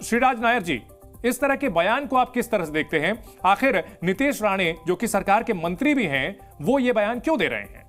श्रीराज नायर जी, इस तरह के बयान को आप किस तरह से देखते हैं? आखिर नीतीश राणे जो कि सरकार के मंत्री भी हैं, वो ये बयान क्यों दे रहे हैं?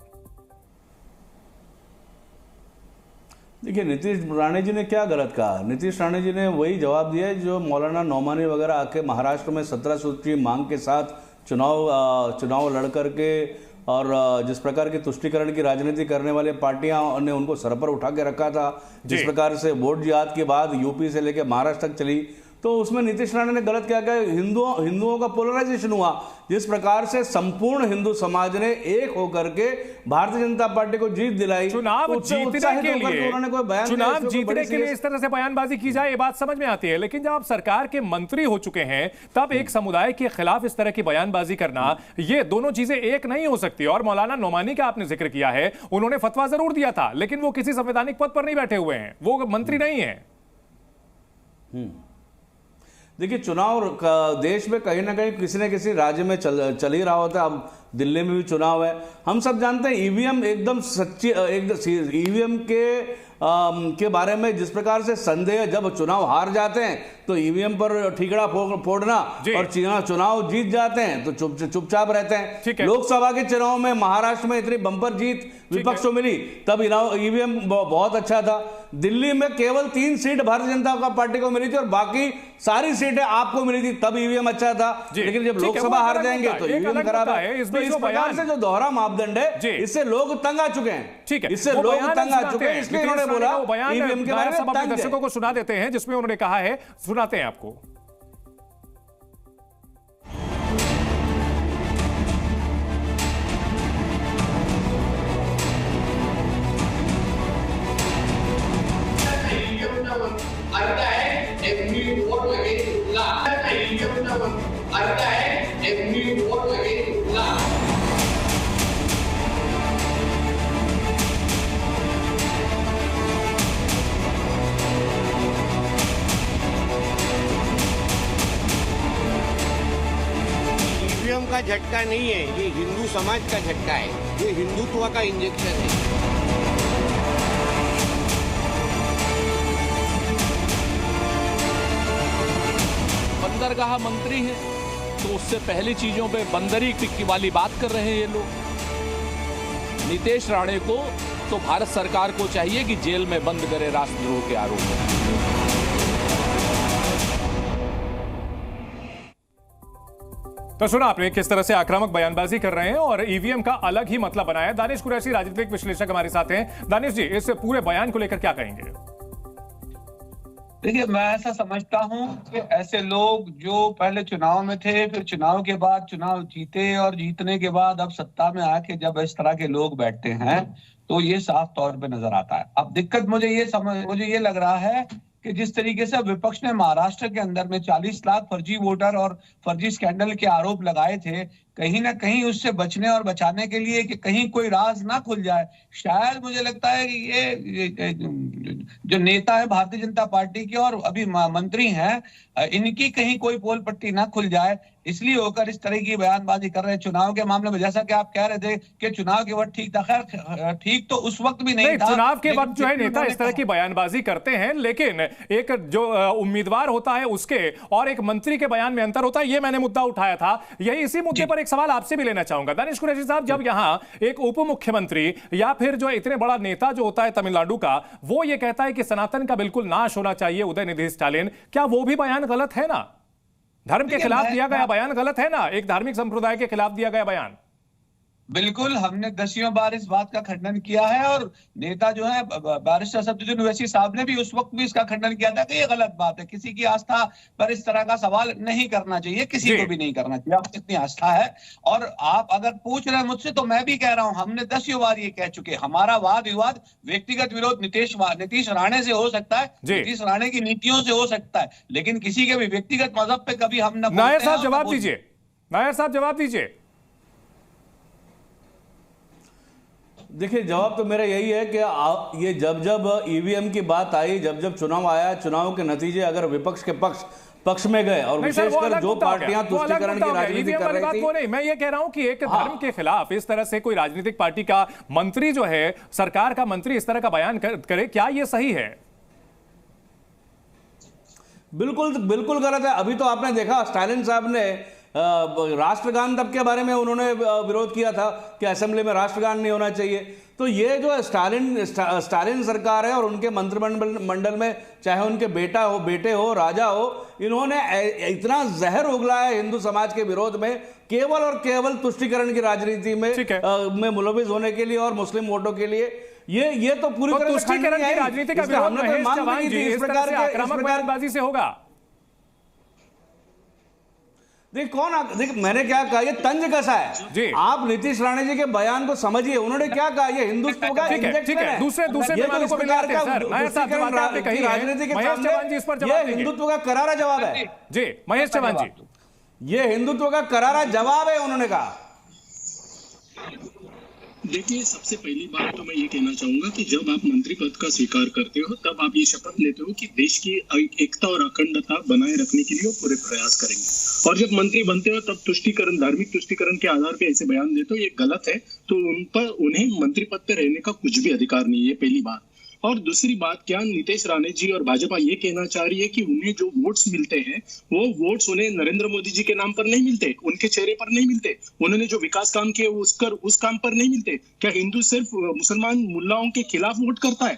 देखिए, नीतीश राणे जी ने क्या गलत कहा? नीतीश राणे जी ने वही जवाब दिया है जो मौलाना नौमानी वगैरह आके महाराष्ट्र में 17 सूत्री मांग के साथ चुनाव लड़ करके और जिस प्रकार की तुष्टीकरण की राजनीति करने वाले पार्टियां ने उनको सर पर उठा के रखा था, जिस प्रकार से वोट जिहाद के बाद यूपी से लेकर महाराष्ट्र तक चली, तो उसमें नीतीश राणे ने गलत क्या कहा? हिंदुओं का पोलराइजेशन हुआ। जिस प्रकार से संपूर्ण हिंदू समाज ने एक होकर के भारतीय जनता पार्टी को जीत दिलाई, चुनाव जीतने के लिए इस तरह से बयानबाजी की जाए, ये बात समझ में आती है। लेकिन जब आप सरकार के मंत्री हो चुके हैं, तब एक समुदाय के खिलाफ इस तरह की बयानबाजी करना, ये दोनों चीजें एक नहीं हो सकती। और मौलाना नौमानी का आपने जिक्र किया है, उन्होंने फतवा जरूर दिया था, लेकिन वो किसी संवैधानिक पद पर नहीं बैठे हुए हैं, वो मंत्री नहीं है। देखिए, चुनाव देश में कहीं ना कहीं किसी न किसी राज्य में चल ही रहा होता है। अब दिल्ली में भी चुनाव है, हम सब जानते हैं। ईवीएम एकदम सच्ची, ईवीएम के बारे में जिस प्रकार से संदेह, जब चुनाव हार जाते हैं तो ईवीएम पर ठीकरा फोड़ना, और चुनाव जीत जाते हैं तो चुपचाप रहते हैं। लोकसभा के चुनाव में महाराष्ट्र में इतनी बंपर जीत विपक्ष को मिली, तब ईवीएम बहुत अच्छा था। दिल्ली में केवल 3 सीट भारतीय जनता पार्टी को मिली थी और बाकी सारी सीटें आपको मिली थी, तब ईवीएम अच्छा था। लेकिन जब लोकसभा हार जाएंगे तो ईवीएम खराब है। तो इस प्रकार से जो दोहरा मापदंड है, इससे लोग तंग आ चुके हैं। ठीक है, इससे लोग तंग आ चुके हैं, इसलिए उन्होंने बोला ईवीएम के बारे में। अपने दर्शकों को सुना देते हैं जिसमें उन्होंने कहा है, सुनाते हैं आपको। ईवीएम का झटका नहीं है, ये हिंदू समाज का झटका है, ये हिंदुत्व का इंजेक्शन है। बंदरगाह मंत्री है तो उससे पहली चीजों पे बंदरी टिक्की वाली बात कर रहे हैं ये लोग। नीतीश राणे को तो भारत सरकार को चाहिए कि जेल में बंद करे राष्ट्रद्रोह के आरोप में। तो सुना आपने किस तरह से आक्रामक बयानबाजी कर रहे हैं और ईवीएम का अलग ही मतलब बनाया। दानिश कुरैशी राजनीतिक विश्लेषक हमारे साथ हैं। दानिश जी, इस पूरे बयान को लेकर क्या कहेंगे? देखिए, मैं ऐसा समझता हूं कि ऐसे लोग जो पहले चुनाव में थे, फिर चुनाव के बाद चुनाव जीते और जीतने के बाद अब सत्ता में आके जब इस तरह के लोग बैठते हैं तो ये साफ तौर पे नजर आता है। अब दिक्कत मुझे ये लग रहा है कि जिस तरीके से विपक्ष ने महाराष्ट्र के अंदर में 40 लाख फर्जी वोटर और फर्जी स्कैंडल के आरोप लगाए थे, कहीं ना कहीं उससे बचने और बचाने के लिए कि कहीं कोई राज ना खुल जाए, शायद मुझे लगता है कि ये जो नेता है भारतीय जनता पार्टी के और अभी मंत्री हैं, इनकी कहीं कोई पोल पट्टी ना खुल जाए, इसलिए होकर इस तरह की बयानबाजी कर रहे हैं। चुनाव के मामले में जैसा कि आप कह रहे थे कि चुनाव के वक्त ठीक था, खैर ठीक तो उस वक्त भी नहीं था। चुनाव के वक्त जो है नेता इस तरह की बयानबाजी करते हैं, लेकिन एक जो उम्मीदवार होता है उसके और एक मंत्री के बयान में अंतर होता है। ये मैंने मुद्दा उठाया था। यही इसी मुद्दे पर एक सवाल आपसे भी लेना चाहूंगा। दानिश कुरैशी साहब, जब यहां एक उप मुख्यमंत्री या फिर जो इतने बड़ा नेता जो होता है तमिलनाडु का, वो ये कहता है कि सनातन का बिल्कुल नाश होना चाहिए, उदयनिधि स्टालिन, क्या वो भी बयान गलत है ना? धर्म के खिलाफ दिया गया बयान गलत है ना? एक धार्मिक संप्रदाय के खिलाफ दिया गया बयान। बिल्कुल, हमने दसियों बार इस बात का खंडन किया है और नेता जो है बैरिस्टर असदुद्दीन ओवैसी साहब ने भी उस वक्त भी इसका खंडन किया था कि ये गलत बात है, किसी की आस्था पर इस तरह का सवाल नहीं करना चाहिए, किसी को भी नहीं करना चाहिए। आप कितनी आस्था है, और आप अगर पूछ रहे हैं मुझसे तो मैं भी कह रहा हूं, हमने 10 बार ये कह चुके, हमारा वाद विवाद व्यक्तिगत विरोध नीतीश राणे से हो सकता है, नीतीश राणे की नीतियों से हो सकता है, लेकिन किसी के भी व्यक्तिगत मजहब पे कभी हम न। नायर साहब जवाब दीजिए, नायर साहब जवाब दीजिए। देखिए, जवाब तो मेरा यही है कि ये जब ईवीएम की बात आई, जब चुनाव आया, चुनाव के नतीजे अगर विपक्ष के पक्ष में गए और विशेषकर जो पार्टियां तुष्टीकरण की राजनीति कर रही थी। नहीं, मैं ये कह रहा हूं कि एक धर्म के खिलाफ इस तरह से कोई राजनीतिक पार्टी का मंत्री जो है, सरकार का मंत्री इस तरह का बयान करे, क्या ये सही है? बिल्कुल बिल्कुल गलत है। अभी तो आपने देखा स्टालिन साहब ने राष्ट्रगान तब के बारे में उन्होंने विरोध किया था कि असेंबली में राष्ट्रगान नहीं होना चाहिए। तो ये जो स्टालिन सरकार है और उनके मंत्रिमंडल में चाहे उनके बेटे हो राजा हो, इन्होंने इतना जहर उगला है हिंदू समाज के विरोध में, केवल और केवल तुष्टीकरण की राजनीति में मुलविस होने के लिए और मुस्लिम वोटों के लिए। ये तो पूरी तरह से तुष्टीकरण की राजनीति का विरोध महेश चव्हाण जी इस तरह से आक्रामक बयानबाजी से होगा। देख मैंने क्या कहा, ये तंज कसा है जी। आप नीतीश राणे जी के बयान को समझिए, उन्होंने क्या कहा, ये हिंदुत्व का इंजेक्शन है। दूसरे पैमानों को मिलाते हैं सर, राजनीति के सामने ये हिंदुत्व का करारा जवाब है जी। महेश चव्हाण जी, ये हिंदुत्व का करारा जवाब है, उन्होंने कहा। देखिए, सबसे पहली बात तो मैं ये कहना चाहूंगा कि जब आप मंत्री पद का स्वीकार करते हो तब आप ये शपथ लेते हो कि देश की एकता और अखंडता बनाए रखने के लिए पूरे प्रयास करेंगे, और जब मंत्री बनते हो तब तुष्टीकरण, धार्मिक तुष्टीकरण के आधार पे ऐसे बयान देते हो, ये गलत है। तो उन्हें मंत्री पद पे रहने का कुछ भी अधिकार नहीं है, पहली बात। और दूसरी बात, क्या नीतीश राणे जी और भाजपा ये कहना चाह रही है कि उन्हें जो वोट्स मिलते हैं वो वोट्स उन्हें नरेंद्र मोदी जी के नाम पर नहीं मिलते, उनके चेहरे पर नहीं मिलते, उन्होंने जो विकास काम किए उस काम पर नहीं मिलते? क्या हिंदू सिर्फ मुसलमान मुल्लाओं के खिलाफ वोट करता है?